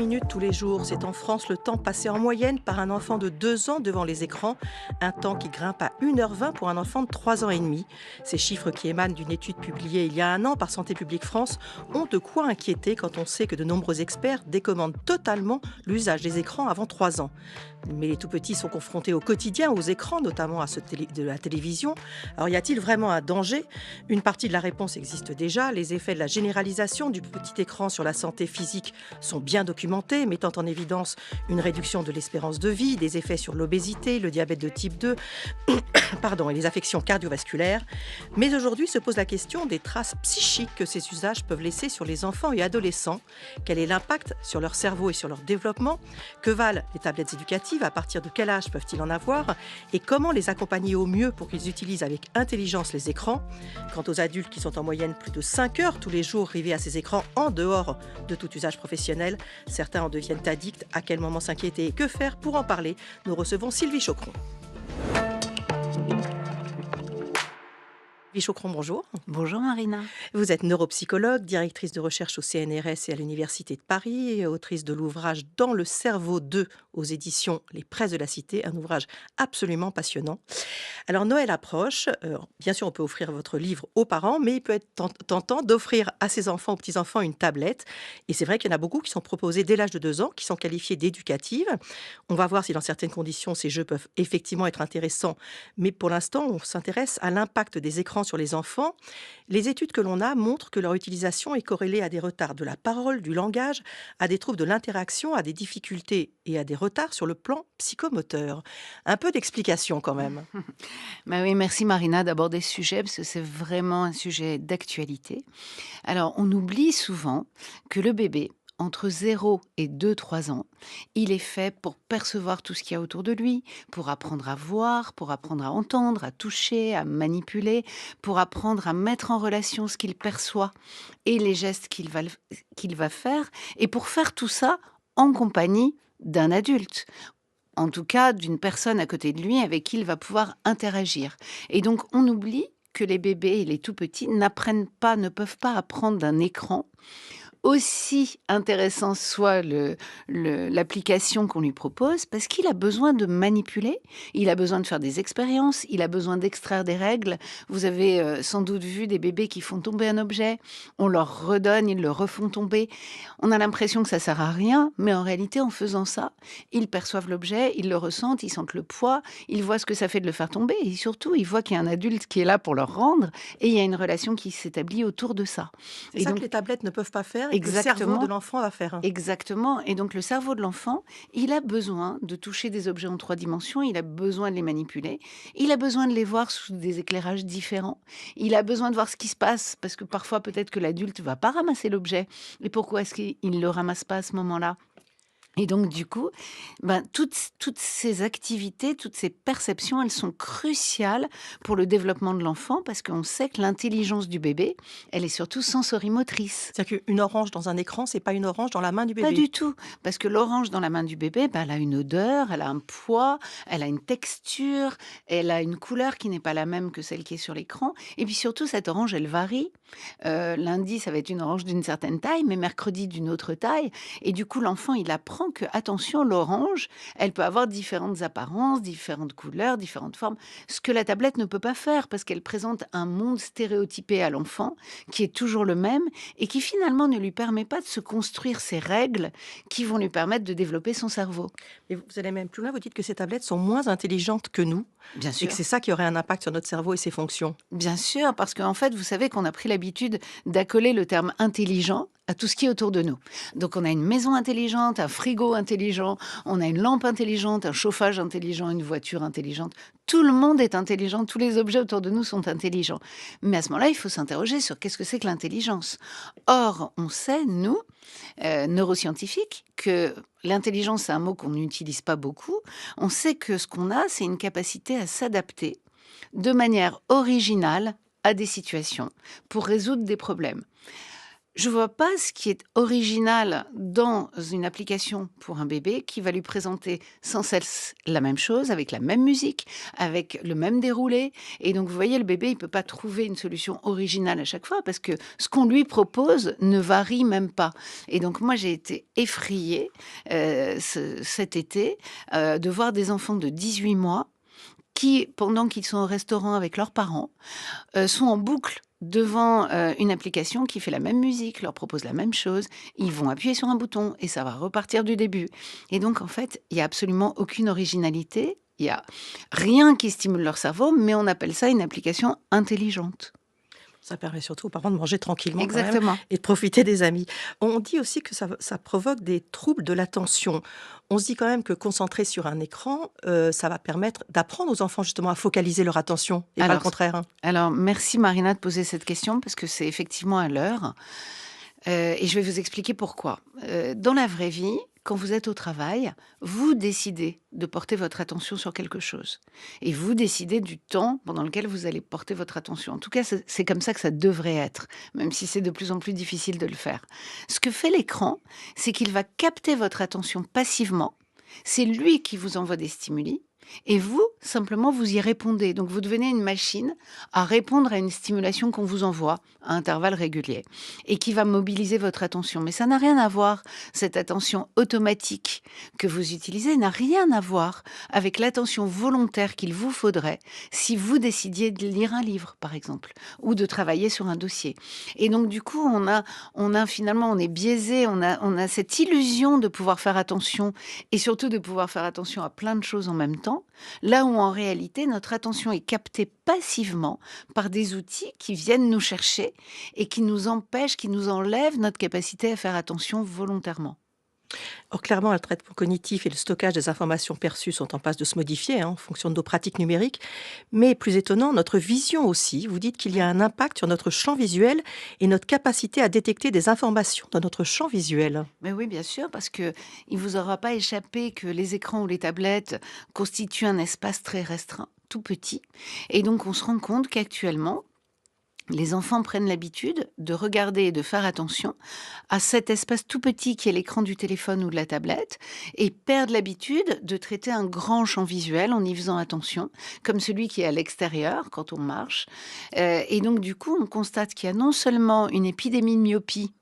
minutes tous les jours, c'est en France le temps passé en moyenne par un enfant de 2 ans devant les écrans, un temps qui grimpe à 1h20 pour un enfant de 3 ans et demi. Ces chiffres qui émanent d'une étude publiée il y a un an par Santé publique France ont de quoi inquiéter quand on sait que de nombreux experts décommandent totalement l'usage des écrans avant 3 ans. Mais les tout-petits sont confrontés au quotidien aux écrans, notamment de la télévision. Alors y a-t-il vraiment un danger ? Une partie de la réponse existe déjà. Les effets de la généralisation du petit écran sur la santé physique sont bien documentés, mettant en évidence une réduction de l'espérance de vie, des effets sur l'obésité, le diabète de type 2 et les affections cardiovasculaires. Mais aujourd'hui se pose la question des traces psychiques que ces usages peuvent laisser sur les enfants et adolescents. Quel est l'impact sur leur cerveau et sur leur développement ? Que valent les tablettes éducatives ? À partir de quel âge peuvent-ils en avoir ? Et comment les accompagner au mieux pour qu'ils utilisent avec intelligence les écrans ? Quant aux adultes qui sont en moyenne plus de 5 heures tous les jours rivés à ces écrans en dehors de tout usage professionnel, certains en deviennent addicts. À quel moment s'inquiéter et que faire ? Pour en parler, nous recevons Sylvie Chocron. Sylvie Chocron, bonjour. Bonjour Marina. Vous êtes neuropsychologue, directrice de recherche au CNRS et à l'Université de Paris, et autrice de l'ouvrage Dans le cerveau 2 aux éditions Les Presses de la Cité, un ouvrage absolument passionnant. Alors Noël approche, bien sûr on peut offrir votre livre aux parents, mais il peut être tentant d'offrir à ses enfants, aux petits-enfants, une tablette. Et c'est vrai qu'il y en a beaucoup qui sont proposés dès l'âge de 2 ans, qui sont qualifiés d'éducatives. On va voir si dans certaines conditions ces jeux peuvent effectivement être intéressants, mais pour l'instant on s'intéresse à l'impact des écrans sur les enfants. Les études que l'on a montrent que leur utilisation est corrélée à des retards de la parole, du langage, à des troubles de l'interaction, à des difficultés et à des retards sur le plan psychomoteur. Un peu d'explication quand même. Bah oui, merci Marina d'aborder ce sujet parce que c'est vraiment un sujet d'actualité. Alors, on oublie souvent que le bébé, entre 0 et 2-3 ans, il est fait pour percevoir tout ce qu'il y a autour de lui, pour apprendre à voir, pour apprendre à entendre, à toucher, à manipuler, pour apprendre à mettre en relation ce qu'il perçoit et les gestes qu'il va faire, et pour faire tout ça en compagnie d'un adulte. En tout cas, d'une personne à côté de lui avec qui il va pouvoir interagir. Et donc, on oublie que les bébés et les tout petits n'apprennent pas, ne peuvent pas apprendre d'un écran, aussi intéressant soit l'application qu'on lui propose, parce qu'il a besoin de manipuler, il a besoin de faire des expériences, il a besoin d'extraire des règles. Vous avez sans doute vu des bébés qui font tomber un objet, on leur redonne, ils le refont tomber. On a l'impression que ça sert à rien, mais en réalité, en faisant ça, ils perçoivent l'objet, ils le ressentent, ils sentent le poids, ils voient ce que ça fait de le faire tomber, et surtout, ils voient qu'il y a un adulte qui est là pour leur rendre, et il y a une relation qui s'établit autour de ça. C'est Et ça donc, que les tablettes ne peuvent pas faire et que le cerveau de exactement. l'enfant va faire. Exactement. Et donc, le cerveau de l'enfant, il a besoin de toucher des objets en 3 dimensions, il a besoin de les manipuler, il a besoin de les voir sous des éclairages différents, il a besoin de voir ce qui se passe, parce que parfois, peut-être que l'adulte va pas ramasser l'objet. Et pourquoi est-ce qu'il ne le ramasse pas à ce moment-là ? Et donc, du coup, toutes ces activités, toutes ces perceptions, elles sont cruciales pour le développement de l'enfant parce qu'on sait que l'intelligence du bébé, elle est surtout sensorimotrice. C'est-à-dire qu'une orange dans un écran, c'est pas une orange dans la main du Pas bébé. du tout, parce que l'orange dans la main du bébé, elle a une odeur, elle a un poids, elle a une texture, elle a une couleur qui n'est pas la même que celle qui est sur l'écran. Et puis surtout, cette orange, elle varie. Lundi, ça va être une orange d'une certaine taille, mais mercredi d'une autre taille. Et du coup, l'enfant, il apprend que, attention, l'orange, elle peut avoir différentes apparences, différentes couleurs, différentes formes. Ce que la tablette ne peut pas faire, parce qu'elle présente un monde stéréotypé à l'enfant, qui est toujours le même, et qui finalement ne lui permet pas de se construire ses règles qui vont lui permettre de développer son cerveau. Et vous allez même plus loin, vous dites que ces tablettes sont moins intelligentes que nous Bien et que sûr. c'est ça qui aurait un impact sur notre cerveau et ses fonctions. Bien sûr, parce qu'en fait, vous savez qu'on a pris l'habitude d'accoler le terme intelligent à tout ce qui est autour de nous. Donc, on a une maison intelligente, un frigo intelligent, on a une lampe intelligente, un chauffage intelligent, une voiture intelligente. Tout le monde est intelligent, tous les objets autour de nous sont intelligents. Mais à ce moment-là, il faut s'interroger sur qu'est-ce que c'est que l'intelligence. Or, on sait, nous, neuroscientifiques, que l'intelligence, c'est un mot qu'on n'utilise pas beaucoup. On sait que ce qu'on a, c'est une capacité à s'adapter de manière originale à des situations pour résoudre des problèmes. Je vois pas ce qui est original dans une application pour un bébé qui va lui présenter sans cesse la même chose, avec la même musique, avec le même déroulé. Et donc, vous voyez, le bébé, il peut pas trouver une solution originale à chaque fois parce que ce qu'on lui propose ne varie même pas. Et donc, moi, j'ai été effrayée cet été de voir des enfants de 18 mois qui, pendant qu'ils sont au restaurant avec leurs parents, sont en boucle devant une application qui fait la même musique, leur propose la même chose. Ils vont appuyer sur un bouton et ça va repartir du début. Et donc, en fait, il y a absolument aucune originalité. Il y a rien qui stimule leur cerveau, mais on appelle ça une application intelligente. Ça permet surtout aux parents de manger tranquillement quand même Exactement. et de profiter des amis. On dit aussi que ça provoque des troubles de l'attention. On se dit quand même que concentrer sur un écran, ça va permettre d'apprendre aux enfants justement à focaliser leur attention et pas le Alors, contraire, hein. alors, merci Marina de poser cette question parce que c'est effectivement à l'heure. Et je vais vous expliquer pourquoi. Dans la vraie vie, quand vous êtes au travail, vous décidez de porter votre attention sur quelque chose et vous décidez du temps pendant lequel vous allez porter votre attention. En tout cas, c'est comme ça que ça devrait être, même si c'est de plus en plus difficile de le faire. Ce que fait l'écran, c'est qu'il va capter votre attention passivement. C'est lui qui vous envoie des stimuli et vous, simplement, vous y répondez. Donc, vous devenez une machine à répondre à une stimulation qu'on vous envoie à intervalles réguliers et qui va mobiliser votre attention. Mais ça n'a rien à voir, cette attention automatique que vous utilisez n'a rien à voir avec l'attention volontaire qu'il vous faudrait si vous décidiez de lire un livre, par exemple, ou de travailler sur un dossier. Et donc, du coup, on est biaisé, on a cette illusion de pouvoir faire attention et surtout de pouvoir faire attention à plein de choses en même temps, là où en réalité, notre attention est captée passivement par des outils qui viennent nous chercher et qui nous empêchent, qui nous enlèvent notre capacité à faire attention volontairement. Or, clairement, le traitement cognitif et le stockage des informations perçues sont en passe de se modifier, hein, en fonction de nos pratiques numériques. Mais plus étonnant, notre vision aussi. Vous dites qu'il y a un impact sur notre champ visuel et notre capacité à détecter des informations dans notre champ visuel. Mais oui, bien sûr, parce que il vous aura pas échappé que les écrans ou les tablettes constituent un espace très restreint, tout petit. Et donc, on se rend compte qu'actuellement, les enfants prennent l'habitude de regarder et de faire attention à cet espace tout petit qui est l'écran du téléphone ou de la tablette et perdent l'habitude de traiter un grand champ visuel en y faisant attention, comme celui qui est à l'extérieur quand on marche. Et donc, du coup, on constate qu'il y a non seulement une épidémie de myopie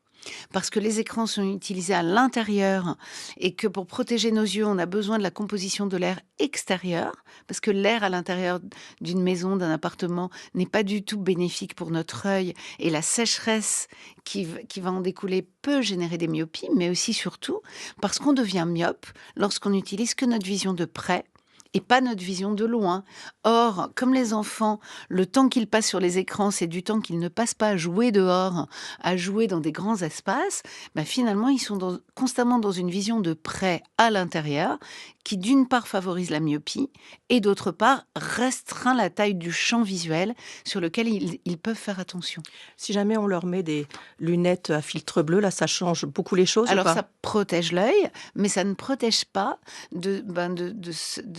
parce que les écrans sont utilisés à l'intérieur et que pour protéger nos yeux, on a besoin de la composition de l'air extérieur, parce que l'air à l'intérieur d'une maison, d'un appartement, n'est pas du tout bénéfique pour notre œil et la sécheresse qui va en découler peut générer des myopies, mais aussi surtout parce qu'on devient myope lorsqu'on n'utilise que notre vision de près et pas notre vision de loin. Or, comme les enfants, le temps qu'ils passent sur les écrans, c'est du temps qu'ils ne passent pas à jouer dehors, à jouer dans des grands espaces, bah finalement, ils sont constamment dans une vision de près à l'intérieur, qui d'une part favorise la myopie, et d'autre part restreint la taille du champ visuel sur lequel ils peuvent faire attention. Si jamais on leur met des lunettes à filtre bleu, là, ça change beaucoup les choses ou Alors pas? ça protège l'œil, mais ça ne protège pas de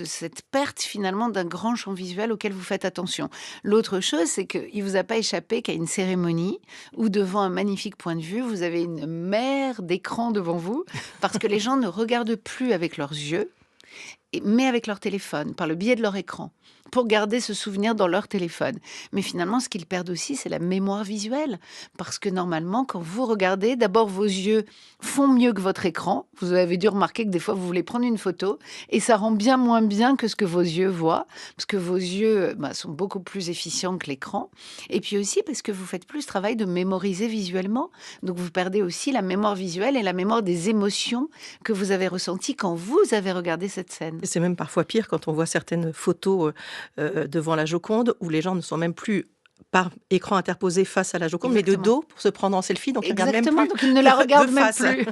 cette perte finalement d'un grand champ visuel auquel vous faites attention. L'autre chose, c'est qu'il vous a pas échappé qu'à une cérémonie où devant un magnifique point de vue, vous avez une mer d'écran devant vous, parce que les gens ne regardent plus avec leurs yeux, mais avec leur téléphone, par le biais de leur écran, pour garder ce souvenir dans leur téléphone. Mais finalement, ce qu'ils perdent aussi, c'est la mémoire visuelle. Parce que normalement, quand vous regardez, d'abord, vos yeux font mieux que votre écran. Vous avez dû remarquer que des fois, vous voulez prendre une photo et ça rend bien moins bien que ce que vos yeux voient. Parce que vos yeux sont beaucoup plus efficients que l'écran. Et puis aussi parce que vous faites plus ce travail de mémoriser visuellement. Donc, vous perdez aussi la mémoire visuelle et la mémoire des émotions que vous avez ressenties quand vous avez regardé cette scène. Et c'est même parfois pire quand on voit certaines photos devant la Joconde où les gens ne sont même plus par écran interposé face à la Joconde, mais de Exactement. dos pour se prendre en selfie, donc ils regardent même Exactement, plus donc ils ne la regardent de même face. plus.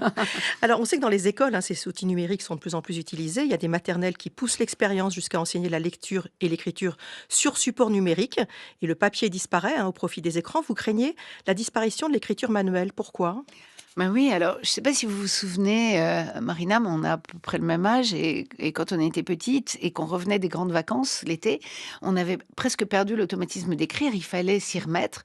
Alors, on sait que dans les écoles, hein, ces outils numériques sont de plus en plus utilisés. Il y a des maternelles qui poussent l'expérience jusqu'à enseigner la lecture et l'écriture sur support numérique. Et le papier disparaît, hein, au profit des écrans. Vous craignez la disparition de l'écriture manuelle. Pourquoi? Ben oui, alors je ne sais pas si vous vous souvenez, Marina, mais on a à peu près le même âge et quand on était petite et qu'on revenait des grandes vacances l'été, on avait presque perdu l'automatisme d'écrire, il fallait s'y remettre.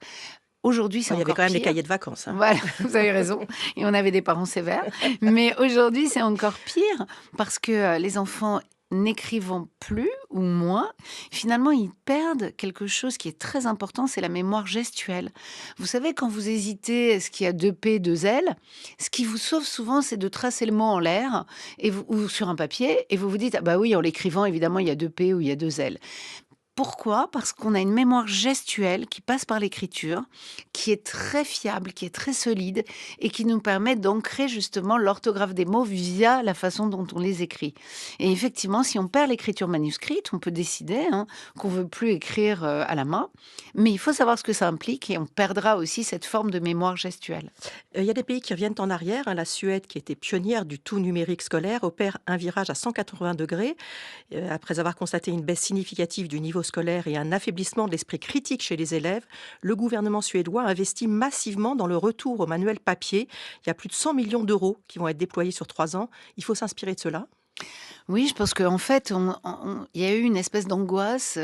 Aujourd'hui, c'est Il y avait encore quand même les pire. cahiers de vacances, hein. Voilà, vous avez raison. Et on avait des parents sévères. Mais aujourd'hui, c'est encore pire parce que les enfants n'écrivant plus ou moins, finalement, ils perdent quelque chose qui est très important, c'est la mémoire gestuelle. Vous savez, quand vous hésitez, est-ce qu'il y a deux P, deux L, ce qui vous sauve souvent, c'est de tracer le mot en l'air ou sur un papier et vous vous dites, ah bah oui, en l'écrivant, évidemment, il y a deux P ou il y a deux L. Pourquoi? Parce qu'on a une mémoire gestuelle qui passe par l'écriture, qui est très fiable, qui est très solide et qui nous permet d'ancrer justement l'orthographe des mots via la façon dont on les écrit. Et effectivement, si on perd l'écriture manuscrite, on peut décider qu'on veut plus écrire à la main, mais il faut savoir ce que ça implique et on perdra aussi cette forme de mémoire gestuelle. Il y a des pays qui reviennent en arrière, hein. La Suède, qui était pionnière du tout numérique scolaire, opère un virage à 180 degrés. Après avoir constaté une baisse significative du niveau scolaire et un affaiblissement de l'esprit critique chez les élèves, le gouvernement suédois investit massivement dans le retour au manuel papier. Il y a plus de 100 millions d'euros qui vont être déployés sur 3 ans. Il faut s'inspirer de cela. Oui, je pense qu'en fait, il y a eu une espèce d'angoisse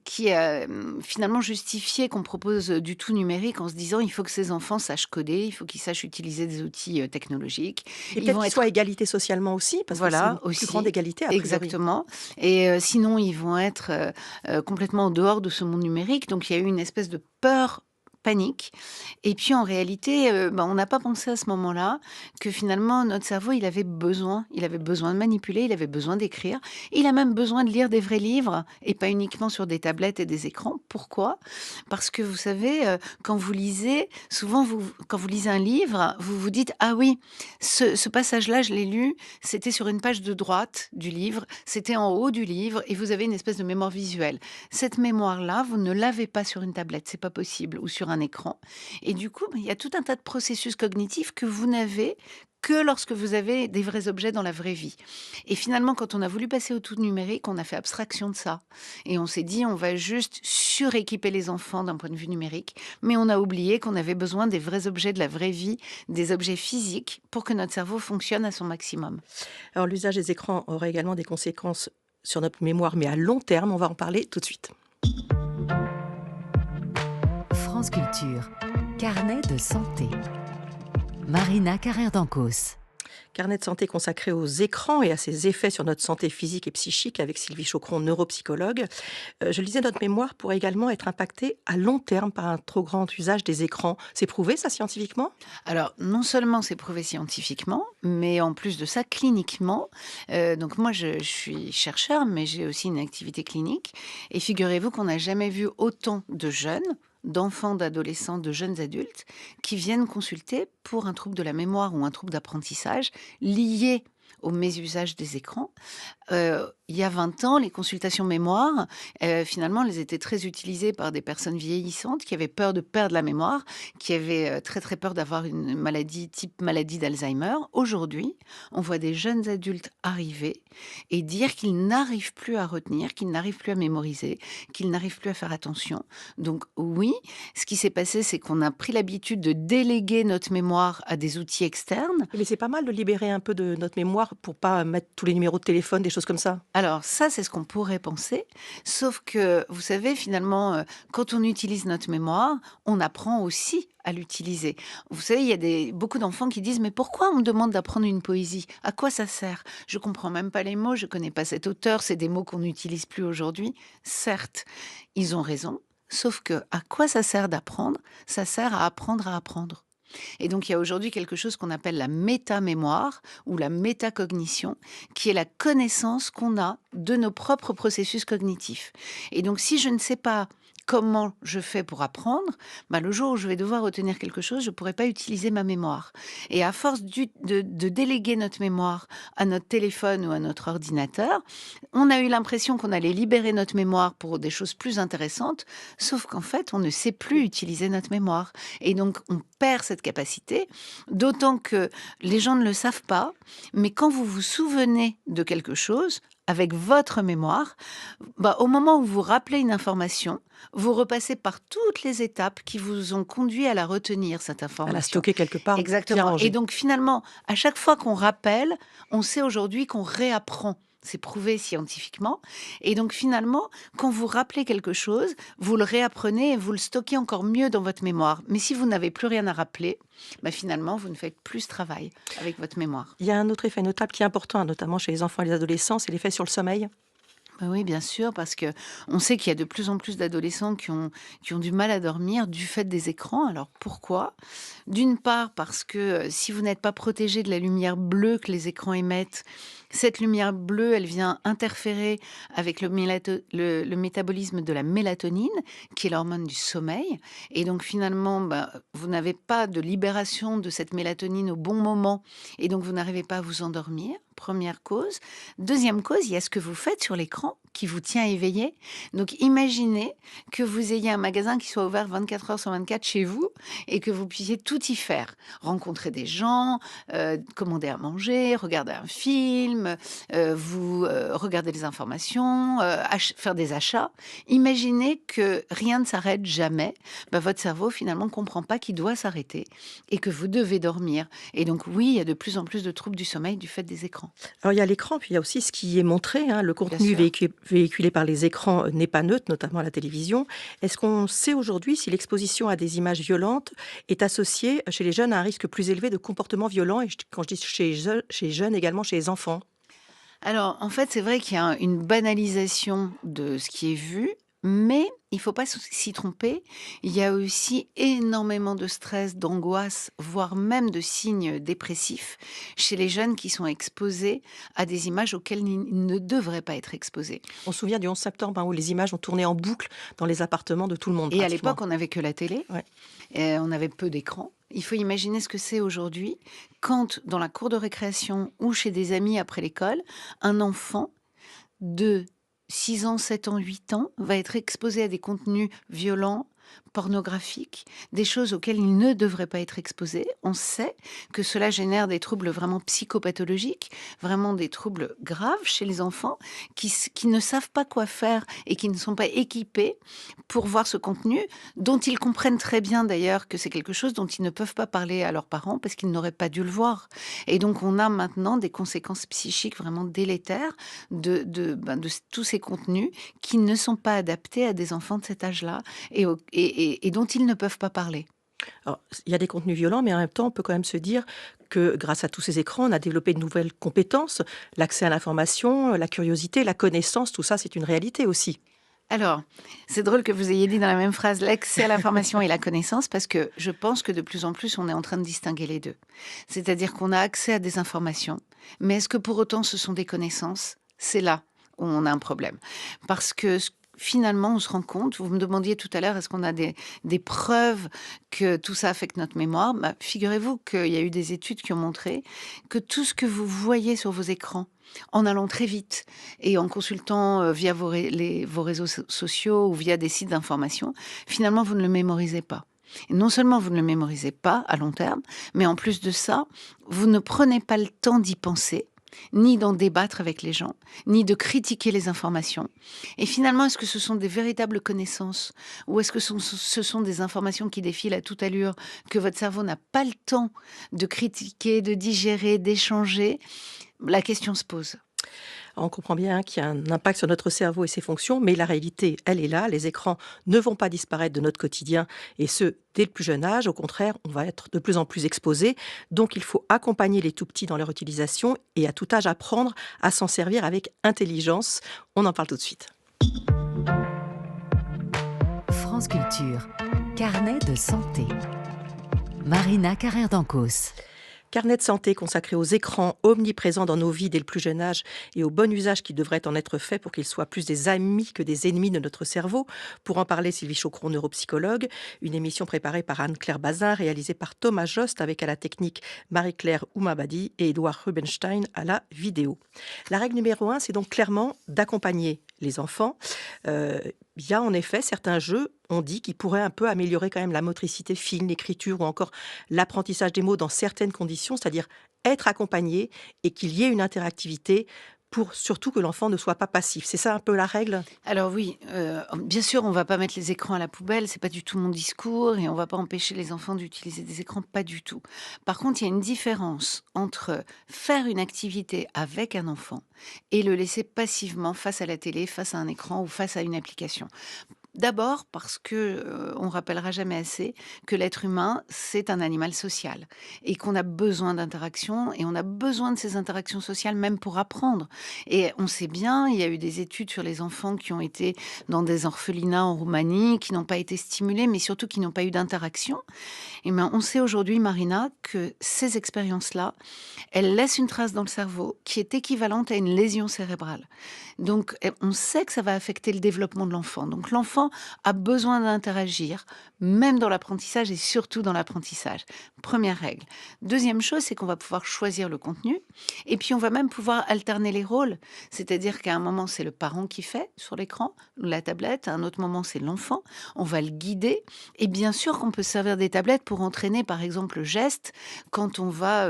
qui a finalement justifié qu'on propose du tout numérique en se disant il faut que ces enfants sachent coder, il faut qu'ils sachent utiliser des outils technologiques. Et Ils peut-être vont qu'il être soit égalité socialement aussi, parce que c'est une voilà, plus grande aussi, égalité a priori. exactement. Et sinon, ils vont être complètement en dehors de ce monde numérique. Donc, il y a eu une espèce de peur panique. Et puis en réalité, on n'a pas pensé à ce moment-là que finalement notre cerveau, il avait besoin de manipuler, il avait besoin d'écrire. Il a même besoin de lire des vrais livres et pas uniquement sur des tablettes et des écrans. Pourquoi? Parce que vous savez, quand vous lisez, souvent quand vous lisez un livre, vous vous dites: «Ah oui, ce passage-là, je l'ai lu, c'était sur une page de droite du livre, c'était en haut du livre» et vous avez une espèce de mémoire visuelle. Cette mémoire-là, vous ne l'avez pas sur une tablette, c'est pas possible, ou sur un écran. Et du coup, il y a tout un tas de processus cognitifs que vous n'avez que lorsque vous avez des vrais objets dans la vraie vie. Et finalement, quand on a voulu passer au tout numérique, on a fait abstraction de ça. Et on s'est dit, on va juste suréquiper les enfants d'un point de vue numérique, mais on a oublié qu'on avait besoin des vrais objets de la vraie vie, des objets physiques, pour que notre cerveau fonctionne à son maximum. Alors l'usage des écrans aurait également des conséquences sur notre mémoire, mais à long terme. On va en parler tout de suite. France Culture, carnet de santé. Marina Carrère-Dancos. Carnet de santé consacré aux écrans et à ses effets sur notre santé physique et psychique avec Sylvie Chaucron, neuropsychologue. Je le disais, notre mémoire pourrait également être impactée à long terme par un trop grand usage des écrans. C'est prouvé ça scientifiquement? Alors, non seulement c'est prouvé scientifiquement, mais en plus de ça, cliniquement. Donc moi, je suis chercheur, mais j'ai aussi une activité clinique. Et figurez-vous qu'on n'a jamais vu autant de jeunes, d'enfants, d'adolescents, de jeunes adultes, qui viennent consulter pour un trouble de la mémoire ou un trouble d'apprentissage lié au mésusage des écrans. Il y a 20 ans, les consultations mémoire, finalement, elles étaient très utilisées par des personnes vieillissantes qui avaient peur de perdre la mémoire, qui avaient très très peur d'avoir une maladie type maladie d'Alzheimer. Aujourd'hui, on voit des jeunes adultes arriver et dire qu'ils n'arrivent plus à retenir, qu'ils n'arrivent plus à mémoriser, qu'ils n'arrivent plus à faire attention. Donc oui, ce qui s'est passé, c'est qu'on a pris l'habitude de déléguer notre mémoire à des outils externes. Mais c'est pas mal de libérer un peu de notre mémoire pour pas mettre tous les numéros de téléphone, des choses comme ça. Alors ça, c'est ce qu'on pourrait penser, sauf que, vous savez, finalement, quand on utilise notre mémoire, on apprend aussi à l'utiliser. Vous savez, il y a beaucoup d'enfants qui disent: «Mais pourquoi on me demande d'apprendre une poésie? À quoi ça sert? Je comprends même pas les mots, je connais pas cet auteur, c'est des mots qu'on n'utilise plus aujourd'hui». Certes, ils ont raison, sauf que à quoi ça sert d'apprendre? Ça sert à apprendre à apprendre. Et donc, il y a aujourd'hui quelque chose qu'on appelle la métamémoire ou la métacognition, qui est la connaissance qu'on a de nos propres processus cognitifs. Et donc, si je ne sais pas comment je fais pour apprendre, le jour où je vais devoir retenir quelque chose, je ne pourrai pas utiliser ma mémoire. Et à force de déléguer notre mémoire à notre téléphone ou à notre ordinateur, on a eu l'impression qu'on allait libérer notre mémoire pour des choses plus intéressantes, sauf qu'en fait, on ne sait plus utiliser notre mémoire. Et donc, on perd cette capacité, d'autant que les gens ne le savent pas, mais quand vous vous souvenez de quelque chose, avec votre mémoire, au moment où vous rappelez une information, vous repassez par toutes les étapes qui vous ont conduit à la retenir, cette À information. la stocker quelque part, bien Exactement. rangée. Et donc finalement, à chaque fois qu'on rappelle, on sait aujourd'hui qu'on réapprend C'est prouvé scientifiquement. Et donc finalement, quand vous rappelez quelque chose, vous le réapprenez et vous le stockez encore mieux dans votre mémoire. Mais si vous n'avez plus rien à rappeler, finalement, vous ne faites plus ce travail avec votre mémoire. Il y a un autre effet notable qui est important, notamment chez les enfants et les adolescents, c'est l'effet sur le sommeil. Oui, bien sûr, parce que on sait qu'il y a de plus en plus d'adolescents qui ont du mal à dormir du fait des écrans. Alors pourquoi? D'une part, parce que si vous n'êtes pas protégé de la lumière bleue que les écrans émettent, cette lumière bleue, elle vient interférer avec le métabolisme de la mélatonine, qui est l'hormone du sommeil. Et donc finalement, vous n'avez pas de libération de cette mélatonine au bon moment. Et donc vous n'arrivez pas à vous endormir. Première cause. Deuxième cause, il y a ce que vous faites sur l'écran qui vous tient éveillé. Donc imaginez que vous ayez un magasin qui soit ouvert 24 heures sur 24 chez vous et que vous puissiez tout y faire. Rencontrer des gens, commander à manger, regarder un film, regarder les informations, faire des achats. Imaginez que rien ne s'arrête jamais. Votre cerveau finalement ne comprend pas qu'il doit s'arrêter et que vous devez dormir. Et donc oui, il y a de plus en plus de troubles du sommeil du fait des écrans. Alors il y a l'écran, puis il y a aussi ce qui est montré, le contenu sûr. véhiculé par les écrans n'est pas neutre, notamment à la télévision. Est-ce qu'on sait aujourd'hui si l'exposition à des images violentes est associée chez les jeunes à un risque plus élevé de comportement violent, et quand je dis chez jeunes, également chez les enfants? Alors, en fait, c'est vrai qu'il y a une banalisation de ce qui est vu, mais il ne faut pas s'y tromper. Il y a aussi énormément de stress, d'angoisse, voire même de signes dépressifs chez les jeunes qui sont exposés à des images auxquelles ils ne devraient pas être exposés. On se souvient du 11 septembre, où les images ont tourné en boucle dans les appartements de tout le monde, Et à pratiquement. l'époque, on n'avait que la télé, Ouais. et on avait peu d'écrans. Il faut imaginer ce que c'est aujourd'hui quand, dans la cour de récréation ou chez des amis après l'école, un enfant de 6 ans, 7 ans, 8 ans va être exposé à des contenus violents, pornographiques, des choses auxquelles il ne devrait pas être exposé. On sait que cela génère des troubles vraiment psychopathologiques, vraiment des troubles graves chez les enfants qui ne savent pas quoi faire et qui ne sont pas équipés pour voir ce contenu, dont ils comprennent très bien d'ailleurs que c'est quelque chose dont ils ne peuvent pas parler à leurs parents parce qu'ils n'auraient pas dû le voir. Et donc on a maintenant des conséquences psychiques vraiment délétères de tous ces contenus qui ne sont pas adaptés à des enfants de cet âge-là et dont ils ne peuvent pas parler. Alors, il y a des contenus violents, mais en même temps, on peut quand même se dire que grâce à tous ces écrans, on a développé de nouvelles compétences, l'accès à l'information, la curiosité, la connaissance, tout ça, c'est une réalité aussi. Alors, c'est drôle que vous ayez dit dans la même phrase l'accès à l'information et la connaissance, parce que je pense que de plus en plus, on est en train de distinguer les deux. C'est-à-dire qu'on a accès à des informations, mais est-ce que pour autant ce sont des connaissances? C'est là où on a un problème. Parce que finalement, on se rend compte, vous me demandiez tout à l'heure, est-ce qu'on a des preuves que tout ça affecte notre mémoire? Figurez-vous qu'il y a eu des études qui ont montré que tout ce que vous voyez sur vos écrans, en allant très vite et en consultant via vos réseaux sociaux ou via des sites d'information, finalement, vous ne le mémorisez pas. Et non seulement vous ne le mémorisez pas à long terme, mais en plus de ça, vous ne prenez pas le temps d'y penser, ni d'en débattre avec les gens, ni de critiquer les informations. Et finalement, est-ce que ce sont des véritables connaissances ou est-ce que ce sont des informations qui défilent à toute allure, que votre cerveau n'a pas le temps de critiquer, de digérer, d'échanger? La question se pose. On comprend bien qu'il y a un impact sur notre cerveau et ses fonctions, mais la réalité, elle est là. Les écrans ne vont pas disparaître de notre quotidien, et ce, dès le plus jeune âge. Au contraire, on va être de plus en plus exposé. Donc, il faut accompagner les tout-petits dans leur utilisation et à tout âge apprendre à s'en servir avec intelligence. On en parle tout de suite. France Culture, carnet de santé. Marina Carrère-Dancos. Carnet de santé consacré aux écrans omniprésents dans nos vies dès le plus jeune âge et au bon usage qui devrait en être fait pour qu'ils soient plus des amis que des ennemis de notre cerveau. Pour en parler, Sylvie Chaucron, neuropsychologue, une émission préparée par Anne-Claire Bazin, réalisée par Thomas Jost avec à la technique Marie-Claire Oumabadi et Édouard Rubenstein à la vidéo. La règle numéro 1, c'est donc clairement d'accompagner les enfants. Il y a en effet certains jeux, on dit, qui pourraient un peu améliorer quand même la motricité fine, l'écriture ou encore l'apprentissage des mots dans certaines conditions, c'est-à-dire être accompagné et qu'il y ait une interactivité pour surtout que l'enfant ne soit pas passif. C'est ça un peu la règle? Alors oui, bien sûr, on va pas mettre les écrans à la poubelle, c'est pas du tout mon discours et on va pas empêcher les enfants d'utiliser des écrans, pas du tout. Par contre, il y a une différence entre faire une activité avec un enfant et le laisser passivement face à la télé, face à un écran ou face à une application. D'abord parce que, on rappellera jamais assez que l'être humain, c'est un animal social et qu'on a besoin d'interaction et on a besoin de ces interactions sociales même pour apprendre et on sait bien, il y a eu des études sur les enfants qui ont été dans des orphelinats en Roumanie, qui n'ont pas été stimulés, mais surtout qui n'ont pas eu d'interaction et ben, on sait aujourd'hui, Marina, que ces expériences-là, elles laissent une trace dans le cerveau qui est équivalente à une lésion cérébrale. Donc, on sait que ça va affecter le développement de l'enfant. Donc, l'enfant a besoin d'interagir, même dans l'apprentissage et surtout dans l'apprentissage. Première règle. Deuxième chose, c'est qu'on va pouvoir choisir le contenu et puis on va même pouvoir alterner les rôles. C'est-à-dire qu'à un moment, c'est le parent qui fait sur l'écran, la tablette, à un autre moment, c'est l'enfant. On va le guider et bien sûr qu'on peut se servir des tablettes pour entraîner, par exemple, le geste quand on va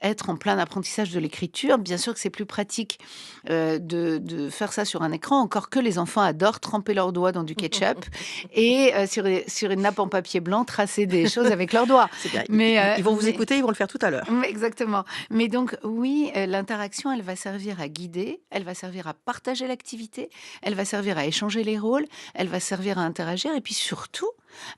être en plein apprentissage de l'écriture. Bien sûr que c'est plus pratique de faire ça sur un écran, encore que les enfants adorent tremper leurs doigts dans du ketchup et sur une nappe en papier blanc, tracer des choses avec leurs doigts. C'est bien. Mais, Ils vont vous mais- écouter, ils vont le faire tout à l'heure. Exactement. Mais donc, oui, l'interaction, elle va servir à guider, elle va servir à partager l'activité, elle va servir à échanger les rôles, elle va servir à interagir et puis surtout,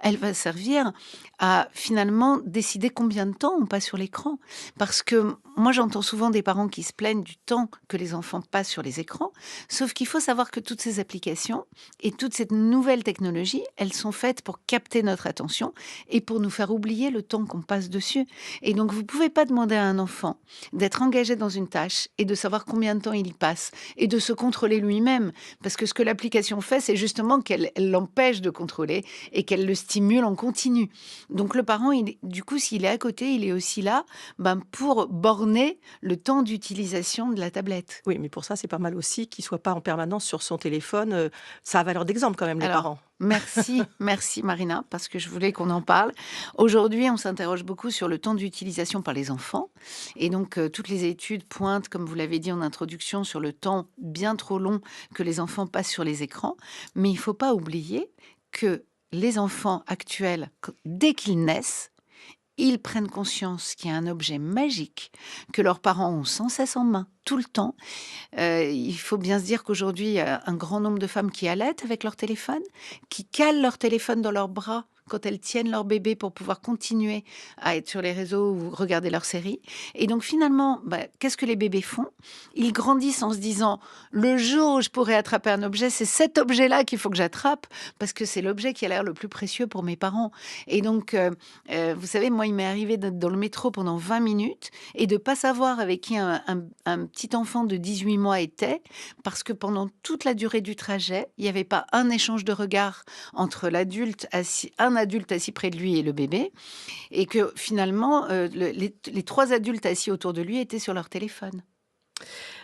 elle va servir à finalement décider combien de temps on passe sur l'écran. Parce que moi, j'entends souvent des parents qui se plaignent du temps que les enfants passent sur les écrans. Sauf qu'il faut savoir que toutes ces applications et toute cette nouvelle technologie, elles sont faites pour capter notre attention et pour nous faire oublier le temps qu'on passe dessus. Et donc, vous ne pouvez pas demander à un enfant d'être engagé dans une tâche et de savoir combien de temps il y passe et de se contrôler lui-même. Parce que ce que l'application fait, c'est justement qu'elle l'empêche de contrôler et qu'elle le stimule en continu. Donc, le parent, du coup, s'il est à côté, il est aussi là pour borner le temps d'utilisation de la tablette. Oui, mais pour ça, c'est pas mal aussi qu'il soit pas en permanence sur son téléphone. Ça a valeur d'exemple quand même, les Alors, parents. merci Marina, parce que je voulais qu'on en parle. Aujourd'hui, on s'interroge beaucoup sur le temps d'utilisation par les enfants. Et donc, toutes les études pointent, comme vous l'avez dit en introduction, sur le temps bien trop long que les enfants passent sur les écrans. Mais il ne faut pas oublier que les enfants actuels, dès qu'ils naissent, ils prennent conscience qu'il y a un objet magique que leurs parents ont sans cesse en main, tout le temps. Il faut bien se dire qu'aujourd'hui, il y a un grand nombre de femmes qui allaitent avec leur téléphone, qui calent leur téléphone dans leurs bras quand elles tiennent leur bébé pour pouvoir continuer à être sur les réseaux ou regarder leurs séries. Et donc finalement, qu'est-ce que les bébés font? Ils grandissent en se disant, le jour où je pourrai attraper un objet, c'est cet objet-là qu'il faut que j'attrape, parce que c'est l'objet qui a l'air le plus précieux pour mes parents. Et donc, vous savez, moi, il m'est arrivé d'être dans le métro pendant 20 minutes et de ne pas savoir avec qui un petit enfant de 18 mois était, parce que pendant toute la durée du trajet, il n'y avait pas un échange de regard entre un adulte assis près de lui et le bébé, et que finalement, les trois adultes assis autour de lui étaient sur leur téléphone.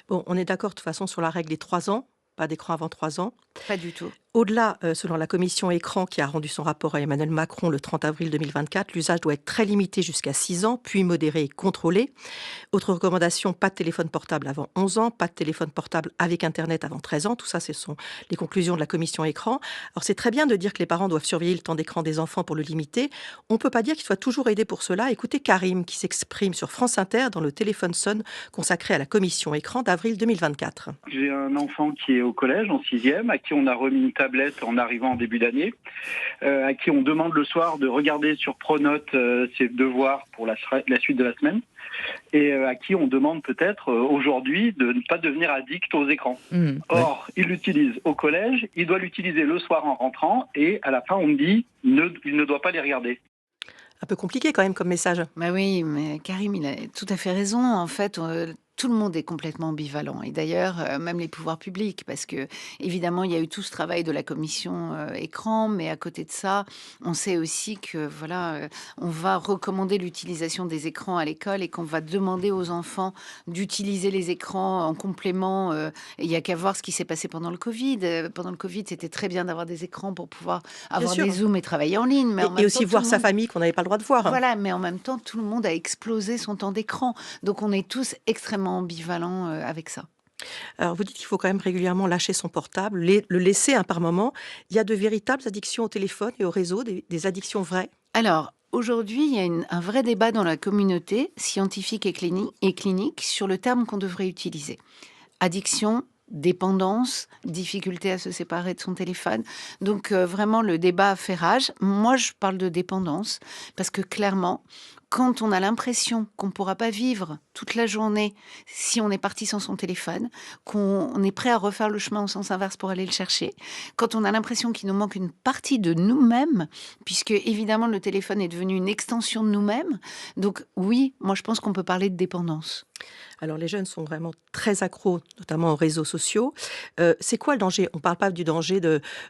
Bon, on est d'accord de toute façon sur la règle des 3 ans, pas d'écran avant 3 ans. Pas du tout. Au-delà, selon la commission écran qui a rendu son rapport à Emmanuel Macron le 30 avril 2024, l'usage doit être très limité jusqu'à 6 ans, puis modéré et contrôlé. Autre recommandation, pas de téléphone portable avant 11 ans, pas de téléphone portable avec Internet avant 13 ans. Tout ça, ce sont les conclusions de la commission écran. Alors, c'est très bien de dire que les parents doivent surveiller le temps d'écran des enfants pour le limiter. On ne peut pas dire qu'ils soient toujours aidés pour cela. Écoutez Karim qui s'exprime sur France Inter dans le téléphone sonne consacré à la commission écran d'avril 2024. J'ai un enfant qui est au collège, en 6e, à qui on a remis une tablette en arrivant en début d'année, à qui on demande le soir de regarder sur Pronote ses devoirs pour la suite de la semaine, et à qui on demande peut-être aujourd'hui de ne pas devenir addict aux écrans. Or, il l'utilise au collège, il doit l'utiliser le soir en rentrant, et à la fin on me dit il ne doit pas les regarder. Un peu compliqué quand même comme message. Oui, mais Karim, il a tout à fait raison. En fait, tout le monde est complètement ambivalent. Et d'ailleurs, même les pouvoirs publics, parce que évidemment, il y a eu tout ce travail de la commission écran, mais à côté de ça, on sait aussi que voilà, on va recommander l'utilisation des écrans à l'école et qu'on va demander aux enfants d'utiliser les écrans en complément. Il y a qu'à voir ce qui s'est passé pendant le Covid. Pendant le Covid, c'était très bien d'avoir des écrans pour pouvoir avoir sûr. des Zooms et travailler en ligne. Mais en même Et aussi temps, voir tout le sa monde- famille qu'on n'avait pas le droit de voir. Voilà, mais en même temps, tout le monde a explosé son temps d'écran. Donc, on est tous extrêmement ambivalents avec ça. Alors, vous dites qu'il faut quand même régulièrement lâcher son portable, le laisser par moment. Il y a de véritables addictions au téléphone et au réseau, des addictions vraies? Alors, aujourd'hui, il y a un vrai débat dans la communauté scientifique et clinique sur le terme qu'on devrait utiliser. Addiction, dépendance, difficulté à se séparer de son téléphone. Donc, vraiment, le débat fait rage. Moi, je parle de dépendance parce que clairement, quand on a l'impression qu'on ne pourra pas vivre toute la journée si on est parti sans son téléphone, qu'on est prêt à refaire le chemin au sens inverse pour aller le chercher, quand on a l'impression qu'il nous manque une partie de nous-mêmes, puisque évidemment le téléphone est devenu une extension de nous-mêmes, donc oui, moi je pense qu'on peut parler de dépendance. Alors, les jeunes sont vraiment très accros, notamment aux réseaux sociaux. C'est quoi le danger? On ne parle pas du danger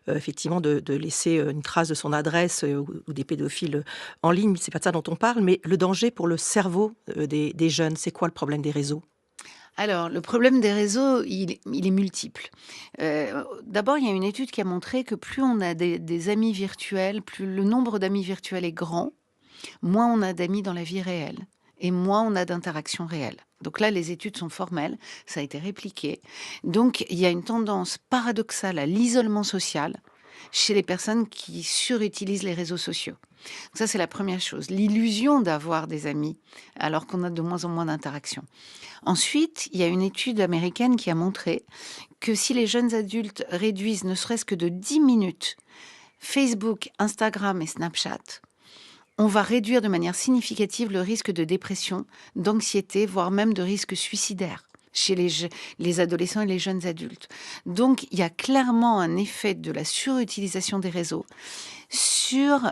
effectivement, de laisser une trace de son adresse ou des pédophiles en ligne. C'est pas de ça dont on parle, mais le danger pour le cerveau des jeunes. C'est quoi le problème des réseaux? Alors, le problème des réseaux, il est multiple. D'abord, il y a une étude qui a montré que plus on a des amis virtuels, plus le nombre d'amis virtuels est grand, moins on a d'amis dans la vie réelle et moins on a d'interactions réelles. Donc là, les études sont formelles, ça a été répliqué. Donc, il y a une tendance paradoxale à l'isolement social chez les personnes qui surutilisent les réseaux sociaux. Ça, c'est la première chose. L'illusion d'avoir des amis, alors qu'on a de moins en moins d'interactions. Ensuite, il y a une étude américaine qui a montré que si les jeunes adultes réduisent ne serait-ce que de 10 minutes Facebook, Instagram et Snapchat, on va réduire de manière significative le risque de dépression, d'anxiété, voire même de risque suicidaire chez les adolescents et les jeunes adultes. Donc, il y a clairement un effet de la surutilisation des réseaux sur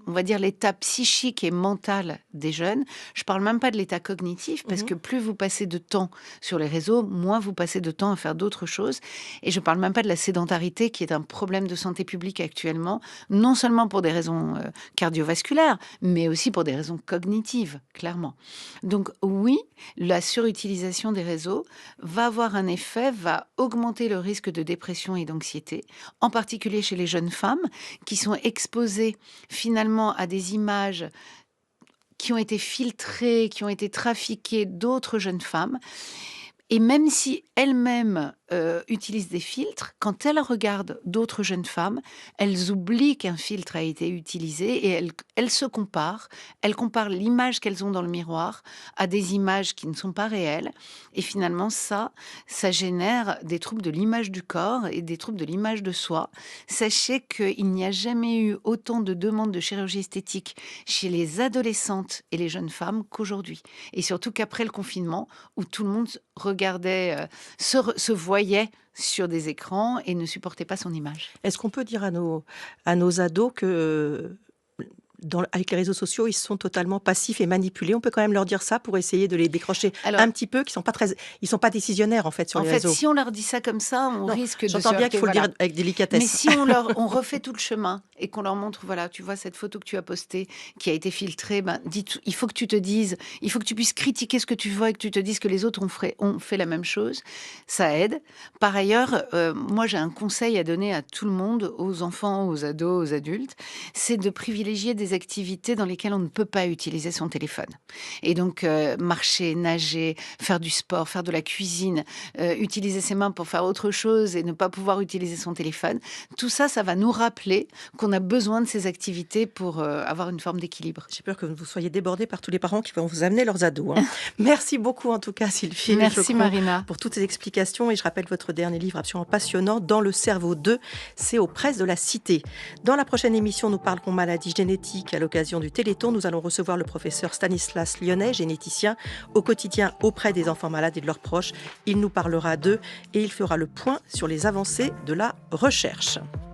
on va dire l'état psychique et mental des jeunes. Je parle même pas de l'état cognitif, parce que plus vous passez de temps sur les réseaux, moins vous passez de temps à faire d'autres choses. Et je parle même pas de la sédentarité, qui est un problème de santé publique actuellement, non seulement pour des raisons cardiovasculaires, mais aussi pour des raisons cognitives, clairement. Donc oui, la surutilisation des réseaux va avoir un effet, va augmenter le risque de dépression et d'anxiété, en particulier chez les jeunes femmes qui sont exposées finalement à des images qui ont été filtrées, qui ont été trafiquées d'autres jeunes femmes. Et même si elles-mêmes utilisent des filtres, quand elles regardent d'autres jeunes femmes, elles oublient qu'un filtre a été utilisé et elles se comparent. Elles comparent l'image qu'elles ont dans le miroir à des images qui ne sont pas réelles. Et finalement, ça génère des troubles de l'image du corps et des troubles de l'image de soi. Sachez qu'il n'y a jamais eu autant de demandes de chirurgie esthétique chez les adolescentes et les jeunes femmes qu'aujourd'hui. Et surtout qu'après le confinement, où tout le monde regardait, se voyait sur des écrans et ne supportait pas son image. Est-ce qu'on peut dire à nos ados que avec les réseaux sociaux, ils sont totalement passifs et manipulés? On peut quand même leur dire ça pour essayer de les décrocher un petit peu, ils sont pas décisionnaires en fait sur les réseaux. En fait, si on leur dit ça comme ça, on risque de se heurter. J'entends bien qu'il faut le dire avec délicatesse. Mais si on refait tout le chemin et qu'on leur montre, voilà, tu vois cette photo que tu as postée, qui a été filtrée, il faut que tu te dises, il faut que tu puisses critiquer ce que tu vois et que tu te dises que les autres ont fait la même chose, ça aide. Par ailleurs, moi j'ai un conseil à donner à tout le monde, aux enfants, aux ados, aux adultes, c'est de privilégier des activités dans lesquelles on ne peut pas utiliser son téléphone. Et donc, marcher, nager, faire du sport, faire de la cuisine, utiliser ses mains pour faire autre chose et ne pas pouvoir utiliser son téléphone. Tout ça, ça va nous rappeler qu'on a besoin de ces activités pour avoir une forme d'équilibre. J'ai peur que vous soyez débordés par tous les parents qui vont vous amener leurs ados. Merci beaucoup en tout cas, Sylvie. Merci Marina. Pour toutes ces explications. Et je rappelle votre dernier livre absolument passionnant, Dans le cerveau 2, c'est aux presses de la Cité. Dans la prochaine émission, nous parlerons maladies génétiques. À l'occasion du Téléthon, nous allons recevoir le professeur Stanislas Lyonnais, généticien, au quotidien auprès des enfants malades et de leurs proches. Il nous parlera d'eux et il fera le point sur les avancées de la recherche.